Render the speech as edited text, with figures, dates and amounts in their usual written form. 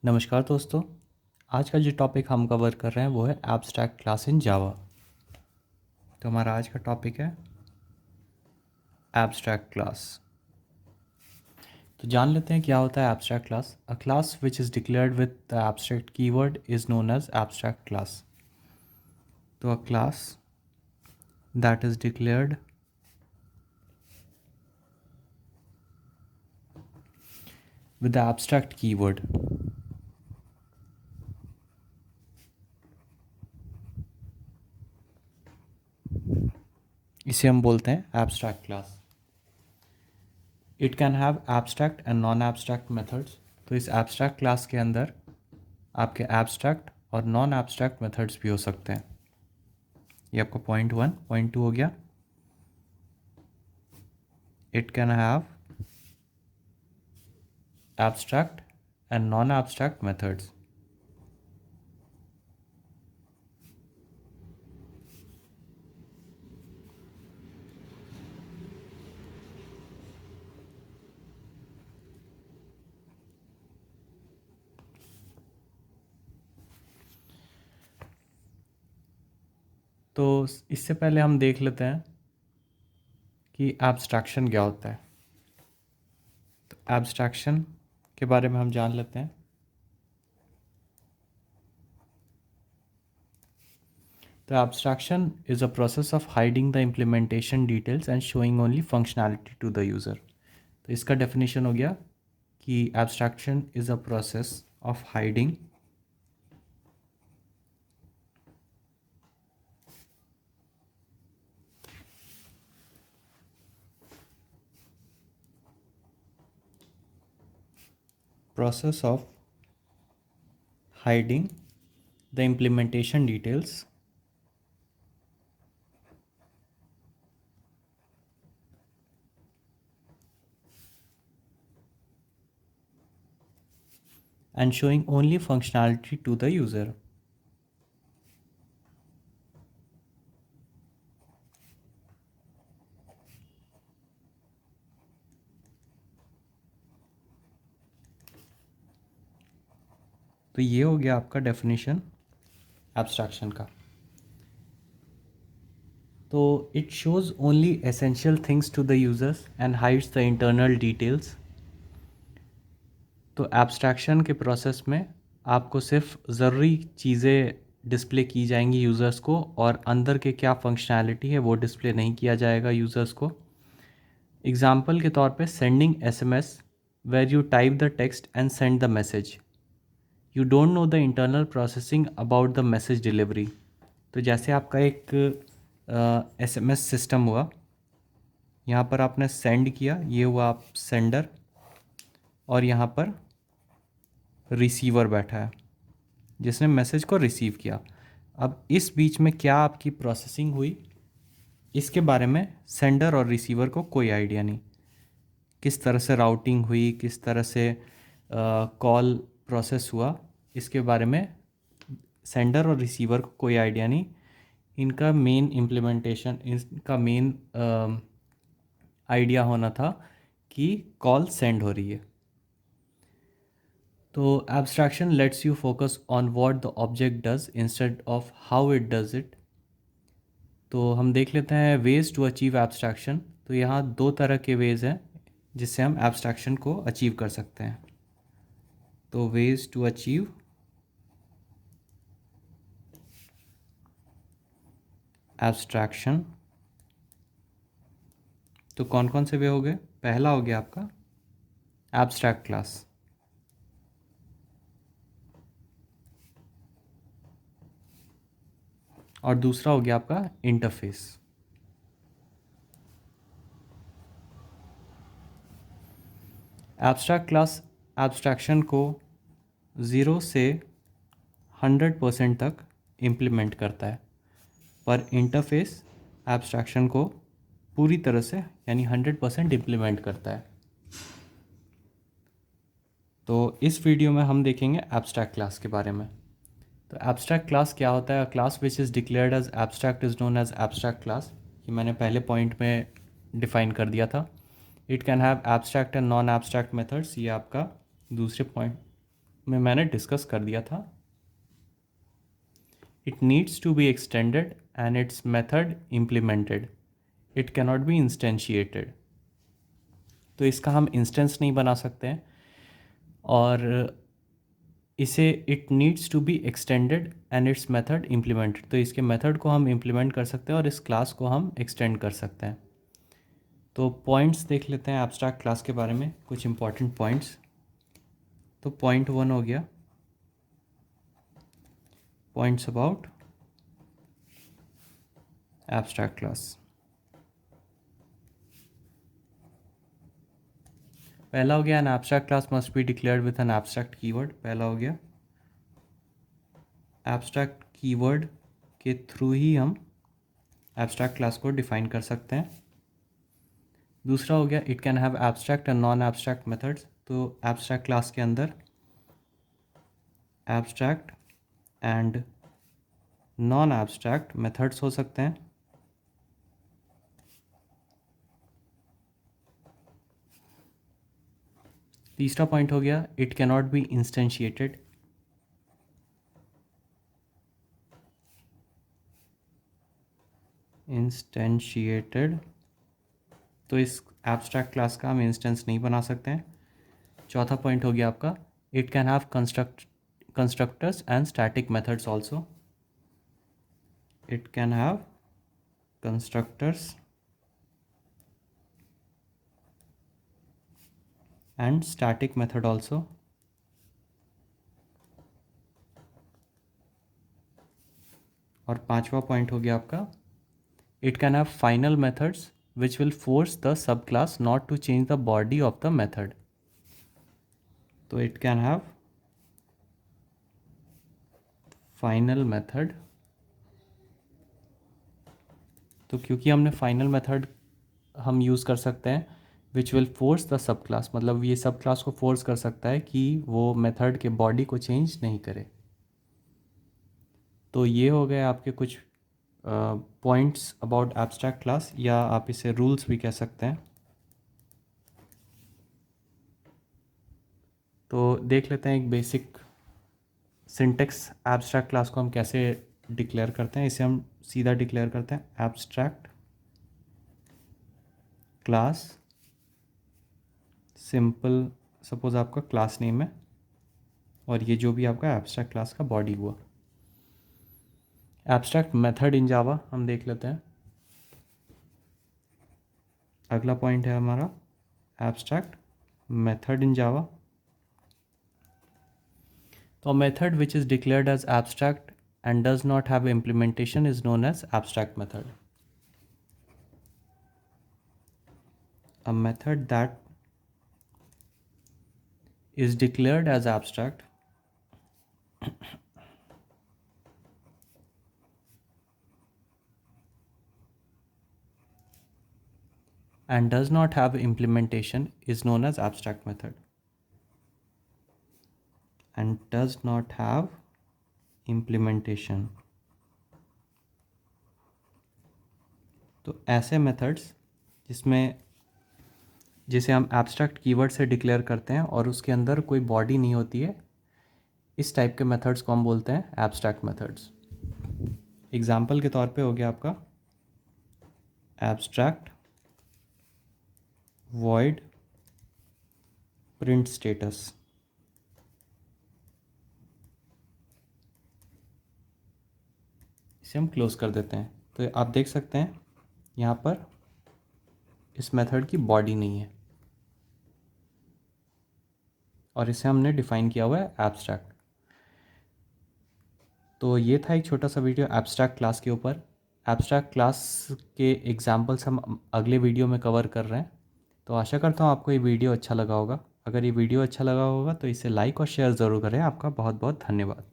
नमस्कार दोस्तों। आज का जो टॉपिक हम कवर कर रहे हैं वो है एब्स्ट्रैक्ट क्लास इन जावा। तो हमारा आज का टॉपिक है एब्स्ट्रैक्ट क्लास। तो जान लेते हैं क्या होता है abstract class. A class which is declared with the abstract keyword is known as abstract class. तो a class that is declared with the abstract keyword इसे हम बोलते हैं abstract class. It can have abstract and non abstract methods. तो इस abstract class के अंदर आपके एब्स्ट्रैक्ट और नॉन एब्स्ट्रैक्ट मेथड्स भी हो सकते हैं। ये आपका पॉइंट 1। पॉइंट 2 हो गया, it can have abstract and non-abstract methods. तो इससे पहले हम देख लेते हैं कि एब्स्ट्रैक्शन क्या होता है। तो एब्स्ट्रैक्शन के बारे में हम जान लेते हैं। तो abstraction is a process of hiding the implementation details and showing only functionality to the user. तो इसका डेफिनेशन हो गया कि abstraction is a process of hiding process of hiding the implementation details and showing only functionality to the user. तो ये हो गया आपका डेफिनेशन एब्स्ट्रैक्शन का। तो it shows only essential things to the users and hides the internal details. तो abstraction के process में आपको सिर्फ ज़रूरी चीज़ें डिस्प्ले की जाएंगी यूज़र्स को, और अंदर के क्या फंक्शनैलिटी है वो डिस्प्ले नहीं किया जाएगा यूज़र्स को। एग्जाम्पल के तौर पे sending SMS where you type the text and send the message. You don't know the internal processing about the message delivery. तो जैसे आपका एक एसएमएस सिस्टम हुआ, यहाँ पर आपने सेंड किया, ये हुआ आप सेंडर, और यहाँ पर रिसीवर बैठा है जिसने मैसेज को रिसीव किया। अब इस बीच में क्या आपकी प्रोसेसिंग हुई इसके बारे में सेंडर और रिसीवर को कोई आइडिया नहीं। किस तरह से राउटिंग हुई, किस तरह से कॉल प्रोसेस हुआ, इसके बारे में सेंडर और रिसीवर को कोई आइडिया नहीं। इनका मेन इम्प्लीमेंटेशन, इनका मेन आइडिया होना था कि कॉल सेंड हो रही है। तो abstraction let's you focus on what the object does instead of how it does it. तो हम देख लेते हैं वेज टू अचीव एब्स्ट्रैक्शन। तो यहाँ दो तरह के वेज हैं जिससे हम एब्स्ट्रैक्शन को अचीव कर सकते हैं। तो वेज टू अचीव एब्स्ट्रैक्शन, तो कौन कौन से वे हो गए? पहला हो गया आपका एब्स्ट्रैक्ट क्लास, और दूसरा हो गया आपका इंटरफेस। एब्स्ट्रैक्ट क्लास एब्स्ट्रैक्शन को 0 से 100% तक इम्प्लीमेंट करता है, पर इंटरफेस एब्स्ट्रैक्शन को पूरी तरह से यानी 100% इम्प्लीमेंट करता है। तो इस वीडियो में हम देखेंगे एब्स्ट्रैक्ट क्लास के बारे में। तो एब्स्ट्रैक्ट क्लास क्या होता है? Class which is declared as abstract is known as abstract class. ये मैंने पहले पॉइंट में डिफाइन कर दिया था। It can have abstract and non abstract methods, ये आपका दूसरे पॉइंट में मैंने डिस्कस कर दिया था। It needs to be extended and its method implemented. It cannot be instantiated. तो इसका हम इंस्टेंस नहीं बना सकते हैं, और इसे it needs to be extended and its method implemented. तो इसके मेथड को हम इम्प्लीमेंट कर सकते हैं और इस क्लास को हम एक्सटेंड कर सकते हैं। तो पॉइंट्स देख लेते हैं एब्स्ट्रैक्ट क्लास के बारे में, कुछ इंपॉर्टेंट पॉइंट्स। तो पॉइंट 1 हो गया पॉइंट्स अबाउट एब्स्ट्रैक्ट क्लास। पहला हो गया an abstract class must be declared with an abstract keyword. पहला हो गया एब्स्ट्रैक्ट कीवर्ड के थ्रू ही हम एब्स्ट्रैक्ट क्लास को डिफाइन कर सकते हैं। दूसरा हो गया it can have abstract and non abstract methods. तो एब्स्ट्रैक्ट क्लास के अंदर abstract and non abstract methods हो सकते हैं। तीसरा पॉइंट हो गया इट कैनॉट बी इंस्टेंशिएटेड। तो इस एब्स्ट्रैक्ट क्लास का हम इंस्टेंस नहीं बना सकते हैं। चौथा पॉइंट हो गया आपका it can have constructors and static methods also. It can have constructors and static method also. और पांचवा पॉइंट हो गया आपका it can have final methods which will force the sub class not to change the body of the method. तो it can have final method. तो क्योंकि हमने final method हम यूज़ कर सकते हैं विच will force the sub class, मतलब ये सब क्लास को फोर्स कर सकता है कि वो मेथड के बॉडी को चेंज नहीं करे। तो ये हो गए आपके कुछ पॉइंट्स अबाउट एब्स्ट्रैक्ट क्लास, या आप इसे रूल्स भी कह सकते हैं। तो देख लेते हैं एक बेसिक सिंटेक्स एब्स्ट्रैक्ट क्लास को हम कैसे डिक्लेयर करते हैं। इसे हम सीधा डिक्लेयर करते हैं एब्स्ट्रैक्ट क्लास सिंपल, सपोज आपका क्लास नेम है और ये जो भी आपका एब्स्ट्रैक्ट क्लास का बॉडी हुआ। एब्स्ट्रैक्ट मेथड इन जावा हम देख लेते हैं। अगला पॉइंट है हमारा एब्स्ट्रैक्ट मेथड इन जावा। तो method which is declared as abstract and does not have implementation is known as abstract method. A method that is declared as abstract and does not have implementation is known as abstract method. And does not have implementation. तो ऐसे methods जिसे हम abstract keyword से declare करते हैं और उसके अंदर कोई बॉडी नहीं होती है, इस टाइप के मेथड्स को हम बोलते हैं एब्स्ट्रैक्ट मेथड्स। एग्जाम्पल के तौर पे हो गया आपका एब्स्ट्रैक्ट वॉइड प्रिंट स्टेटस। इसे हम क्लोज कर देते हैं। तो आप देख सकते हैं यहाँ पर इस मेथड की बॉडी नहीं है और इसे हमने डिफाइन किया हुआ है एब्स्ट्रैक्ट। तो ये था एक छोटा सा वीडियो एब्स्ट्रैक्ट क्लास के ऊपर। एब्स्ट्रैक्ट क्लास के एग्जांपल्स हम अगले वीडियो में कवर कर रहे हैं। तो आशा करता हूँ आपको ये वीडियो अच्छा लगा होगा। अगर ये वीडियो अच्छा लगा होगा तो इसे लाइक और शेयर ज़रूर करें। आपका बहुत बहुत धन्यवाद।